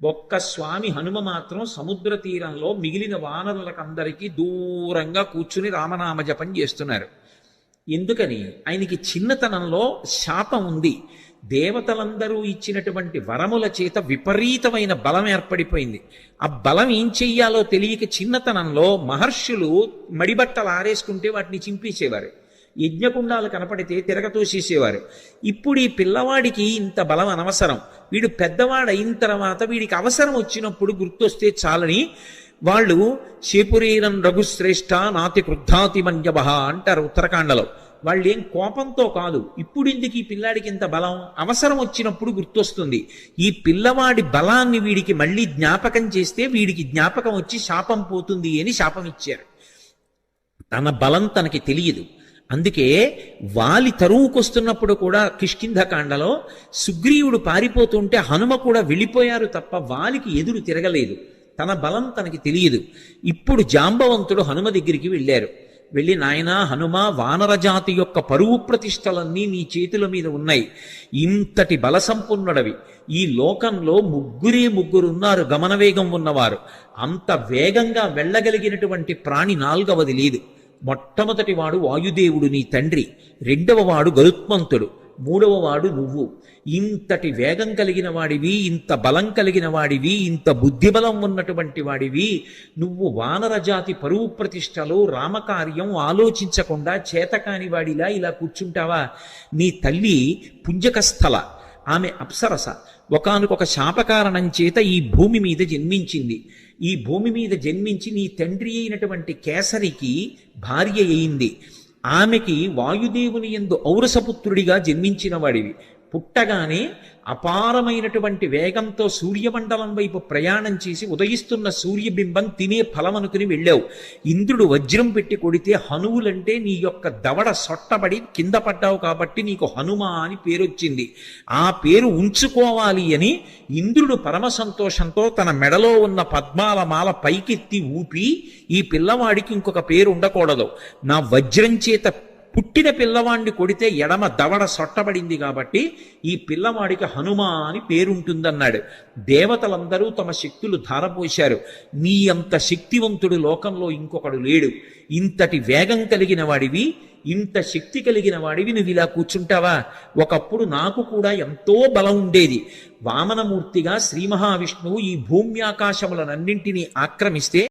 ఒక్క స్వామి హనుమ మాత్రం సముద్ర తీరంలో మిగిలిన వానరులకందరికీ దూరంగా కూర్చుని రామనామ జపం చేస్తున్నారు. ఎందుకని? ఆయనకి చిన్నతనంలో శాపం ఉంది. దేవతలందరూ ఇచ్చినటువంటి వరముల చేత విపరీతమైన బలం ఏర్పడిపోయింది. ఆ బలం ఏం చెయ్యాలో తెలియక చిన్నతనంలో మహర్షులు మడిబట్టలు ఆరేసుకుంటే వాటిని చింపేసేవారు. యజ్ఞకుండాలు కనపడితే తిరగతోసేసేవారు. ఇప్పుడు ఈ పిల్లవాడికి ఇంత బలం అనవసరం. వీడు పెద్దవాడు అయిన తర్వాత వీడికి అవసరం వచ్చినప్పుడు గుర్తొస్తే చాలని వాళ్ళు శేపురీరం రఘుశ్రేష్ఠ నాతి క్రుద్ధాతి మన్యభ అంటారు ఉత్తరాఖండలో. వాళ్ళు ఏం కోపంతో కాదు, ఇప్పుడు ఎందుకు ఈ పిల్లాడికి ఇంత బలం, అవసరం వచ్చినప్పుడు గుర్తొస్తుంది. ఈ పిల్లవాడి బలాన్ని వీడికి మళ్ళీ జ్ఞాపకం చేస్తే వీడికి జ్ఞాపకం వచ్చి శాపం పోతుంది అని శాపం ఇచ్చారు. తన బలం తనకి తెలియదు. అందుకే వాలి తరువుకొస్తున్నప్పుడు కూడా కిష్కింధకాండలో సుగ్రీవుడు పారిపోతుంటే హనుమ కూడా వెళ్ళిపోయారు తప్ప వాలికి ఎదురు తిరగలేదు. తన బలం తనకి తెలియదు. ఇప్పుడు జాంబవంతుడు హనుమ దగ్గరికి వెళ్ళారు. వెళ్ళి, నాయనా హనుమ, వానరజాతి యొక్క పరువు ప్రతిష్టలన్నీ నీ చేతుల మీద ఉన్నాయి. ఇంతటి బల సంపన్నుడవి. ఈ లోకంలో ముగ్గురున్నారు గమనవేగం ఉన్నవారు. అంత వేగంగా వెళ్ళగలిగినటువంటి ప్రాణి నాలుగవది లేదు. మొట్టమొదటి వాడు వాయుదేవుడు నీ తండ్రి, రెండవ వాడు గరుత్మంతుడు, మూడవ వాడు నువ్వు. ఇంతటి వేగం కలిగిన వాడివి, ఇంత బలం కలిగిన వాడివి, ఇంత బుద్ధిబలం ఉన్నటువంటి వాడివి, నువ్వు వానరజాతి పరువు ప్రతిష్టలు రామకార్యం ఆలోచించకుండా చేతకాని వాడిలా ఇలా కూర్చుంటావా? నీ తల్లి పుంజకస్థల, ఆమె అప్సరస. ఒకానొక శాపకారణం చేత ఈ భూమి మీద జన్మించింది. ఈ భూమి మీద జన్మించి నీ తండ్రి అయినటువంటి కేసరికి భార్య అయింది. ఆమెకి వాయుదేవుని యందు ఔరసపుత్రుడిగా జన్మించిన వాడివి. పుట్టగానే అపారమైనటువంటి వేగంతో సూర్యమండలం వైపు ప్రయాణం చేసి ఉదయిస్తున్న సూర్యబింబం తినే ఫలమనుకుని వెళ్ళావు. ఇంద్రుడు వజ్రం పెట్టి కొడితే హనువులంటే నీ యొక్క దవడ సొట్టబడి కింద పడ్డావు కాబట్టి నీకు హనుమ అని పేరొచ్చింది. ఆ పేరు ఉంచుకోవాలి అని ఇంద్రుడు పరమ సంతోషంతో తన మెడలో ఉన్న పద్మాల మాల పైకెత్తి ఊపి, ఈ పిల్లవాడికి ఇంకొక పేరు ఉండకూడదు, నా వజ్రం చేత పుట్టిన పిల్లవాడిని కొడితే ఎడమ దవడ సొట్టబడింది కాబట్టి ఈ పిల్లవాడికి హనుమ అని పేరుంటుందన్నాడు. దేవతలందరూ తమ శక్తులు ధారపోశారు. నీ అంత శక్తివంతుడు లోకంలో ఇంకొకడు లేడు. ఇంతటి వేగం కలిగిన వాడివి, ఇంత శక్తి కలిగిన వాడివి, నువ్వు ఇలా కూర్చుంటావా? ఒకప్పుడు నాకు కూడా ఎంతో బలం ఉండేది. వామనమూర్తిగా శ్రీ మహావిష్ణువు ఈ భూమ్యాకాశములనన్నింటినీ ఆక్రమిస్తే